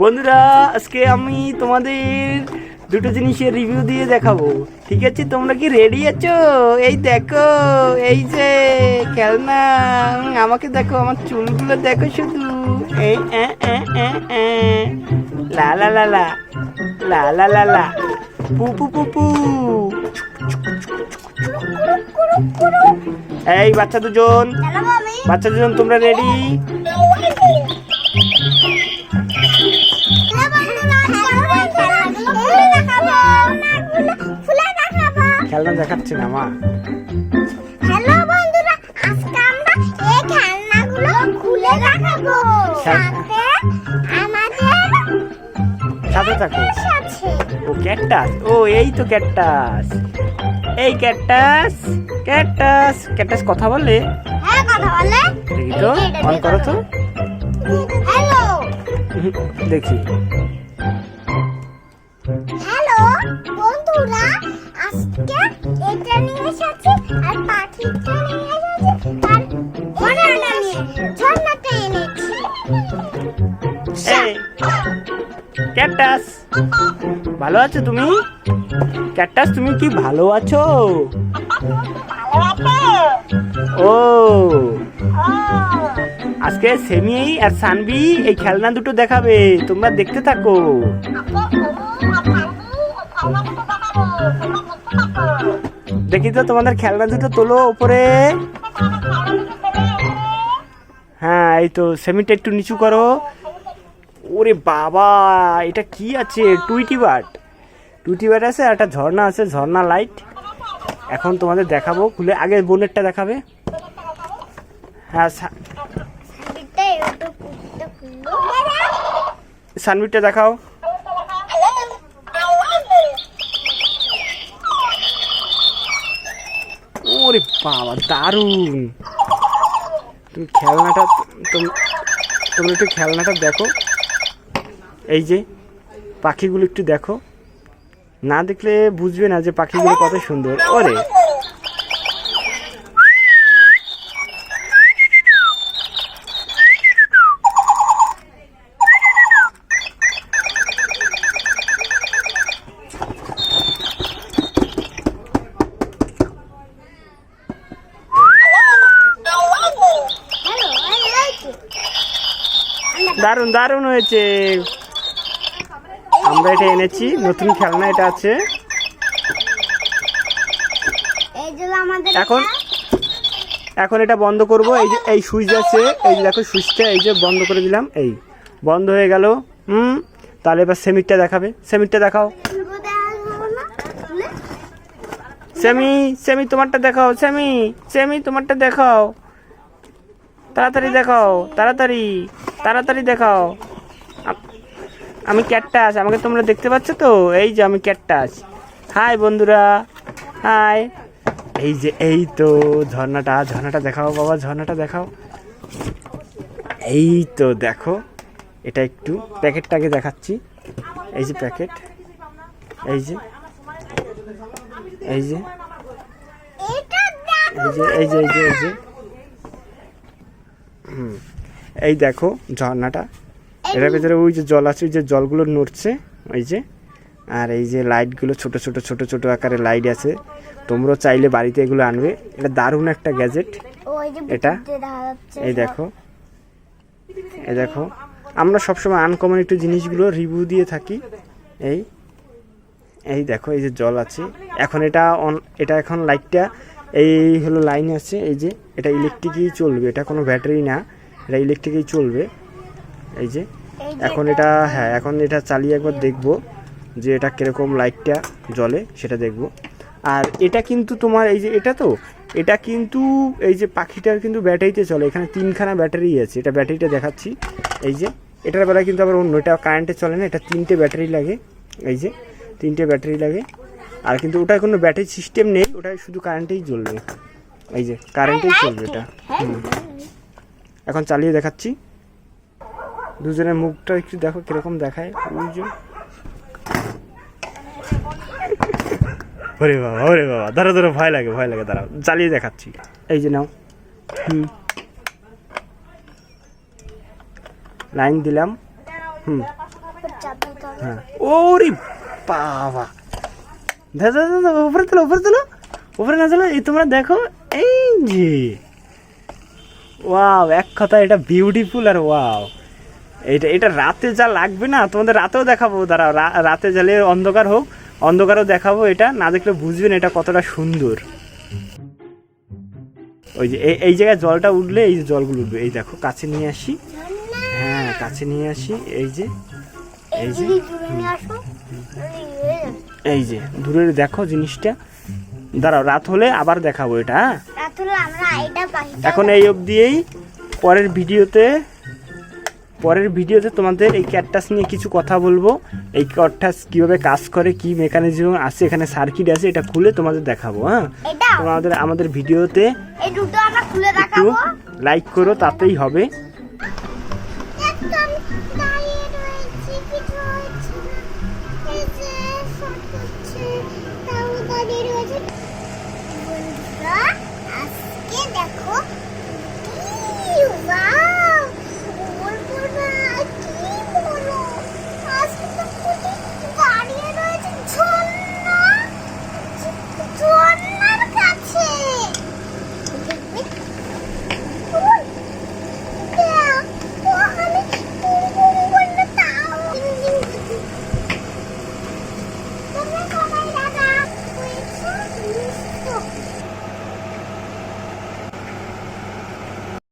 বন্ধুরা আজকে আমি তোমাদের দুটো জিনিসের রিভিউ দিয়ে দেখাবো, ঠিক আছে? তোমরা কি রেডি আছো? এই দেখো, এই যে খেলনা। আমাকে দেখো, আমার চুলগুলো দেখো শুধু। এই লা লা লা লা লা লা লা লা পু পু পু পু। এই বাচ্চা দুজন তোমরা রেডি? খেলনা দেখাচ্ছে না মা। হ্যালো বন্ধুরা, আজকে আমরা এই খেলনাগুলো খুলে দেখাবো। সাথে আমাদের সাথে থাকো। আছে ও ক্যাকটাস, ও এই তো ক্যাকটাস। এই ক্যাকটাস ক্যাকটাস ক্যাকটাস কথা বলে? হ্যাঁ, কথা বলে। দেখি তো, অন করো তো। হ্যালো দেখি। হ্যালো বন্ধুরা, আজকে এটা নিয়ে এসেছি আর পাখিটা নিয়ে এসেছি আর ঝর্ণাটা এনেছি। এই ক্যাকটাস, ভালো আছো তুমি? ক্যাকটাস তুমি কি ভালো আছো? ও আজকে সেমি আর সানবি এই খেলনা দুটো দেখাবে, তোমরা দেখতে থাকো। দেখি তো তোমাদের খেলনা দুটো তোলো উপরে। হ্যাঁ এই তো, সেমিটা একটু নিচু করো। ওরে বাবা, এটা কি আছে? টুইটি বার্ড আছে, আর একটা ঝর্ণা আছে, ঝর্ণা লাইট। এখন তোমাদের দেখাবো খুলে। আগে বোনেরটা দেখাবে। হ্যাঁ সানবিটটা দেখাও। ওরে বাবা, দারুণ! তুমি খেলনাটা তোমরা একটু খেলনাটা দেখো। এই যে পাখিগুলো একটু দেখো, না দেখলে বুঝবে না যে পাখিগুলো কত সুন্দর। ওরে দারুণ দারুণ হয়েছে। আমরা এটা এনেছি, নতুন খেলনা এটা আছে। এখন এটা বন্ধ করব। এই যে এই সুইচ আছে, এই যে দেখো সুইচটা, এই যে বন্ধ করে দিলাম, এই বন্ধ হয়ে গেল। তাহলে এবার সেমিটটা দেখাবে। সেমিটটা দেখাও। সেমি তোমারটা দেখাও। সেমি তোমারটা দেখাও। তাড়াতাড়ি দেখাও, তাড়াতাড়ি দেখাও। আমি ক্যাকটাস, আমাকে তোমরা দেখতে পাচ্ছ তো? এই যে আমি ক্যাকটাস। হাই বন্ধুরা, হাই। এই যে এই তো ঝর্ণাটা দেখাও বাবা, ঝর্ণাটা দেখাও। এই তো দেখো, এটা একটু প্যাকেটটাকে দেখাচ্ছি। এই যে প্যাকেট, এই যে এই যে এই যে এই যে এই যে এই দেখো ঝর্ণাটা। এটার ভেতরে ওই যে জল আছে, ওই যে জলগুলো নড়ছে, ওই যে। আর এই যে লাইটগুলো, ছোট ছোট আকারে লাইট আছে। তোমরাও চাইলে বাড়িতে এগুলো আনবে। এটা দারুণ একটা গ্যাজেট এটা। এই দেখো আমরা সবসময় আনকমন একটু জিনিসগুলো রিভিউ দিয়ে থাকি। এই দেখো, এই যে জল আছে। এখন এটা এখন লাইটটা এই হলো লাইন আছে। এই যে এটা ইলেকট্রিকই চলবে, এটা কোনো ব্যাটারি না, এটা ইলেকট্রিকই চলবে। এই যে এখন এটা, হ্যাঁ এখন এটা চালিয়ে একবার দেখবো যে এটা কিরকম লাইটটা জ্বলে, সেটা দেখব। আর এটা কিন্তু তোমার এই যে এটা কিন্তু এই যে পাখিটার কিন্তু ব্যাটারিতে চলে। এখানে 3খানা ব্যাটারি আছে, এটা ব্যাটারিটা দেখাচ্ছি। এই যে এটার বেলা কিন্তু আবার অন্য, এটা কারেন্টে চলে না, এটা 3টে ব্যাটারি লাগে। এই যে 3টে ব্যাটারি লাগে। আর কিন্তু ওটার কোনো ব্যাটারি সিস্টেম নেই, ওটা শুধু কারেন্টেই জ্বলবে। এই যে কারেন্টেই চলবে এটা। এখন চালিয়ে দেখাচ্ছি। দুজনের মুখটা একটু দেখো কিরকম দেখায়। ওরে বাবা, দাঁড়া ভয় লাগে, দাঁড়াও চালিয়ে দেখাচ্ছি। এই যে নাও। লাইন দিলাম। হ্যাঁ, ওরে বাবা, দাদা দাদা উপরে তোলো, উপরে তোলো, উপরে না তোলো, এই তোমরা দেখো, এই যে ওয়াও, এক কথা এটা বিউটিফুল। আর ওয়াও, এটা এটা রাতে যা লাগবে না, তোমাদের রাতেও দেখাবো, দাঁড়াও, রাতে জ্বালে অন্ধকার হোক, অন্ধকারও দেখাবো, এটা না দেখলে বুঝবেন এটা কতটা সুন্দর। ওই যে এই জায়গায় জলটা উঠলে এই যে জলগুলো উঠবে, এই দেখো কাছে নিয়ে আসি, হ্যাঁ কাছে নিয়ে আসি, এই যে এই যে এই যে দূরে দেখো জিনিসটা, দাঁড়াও রাত হলে আবার দেখাবো এটা। হ্যাঁ এখন এই অবধিই, পরের ভিডিওতে তোমাদের এই ক্যাটটাস নিয়ে কিছু কথা বলবো, এই ক্যাটটাস কিভাবে কাজ করে, কি মেকানিজম আছে, এখানে সার্কিট আছে, এটা খুলে তোমাদের দেখাবো। হ্যাঁ, তোমাদের আমাদের ভিডিওতে একটু লাইক করো, তাতেই হবে। দেখো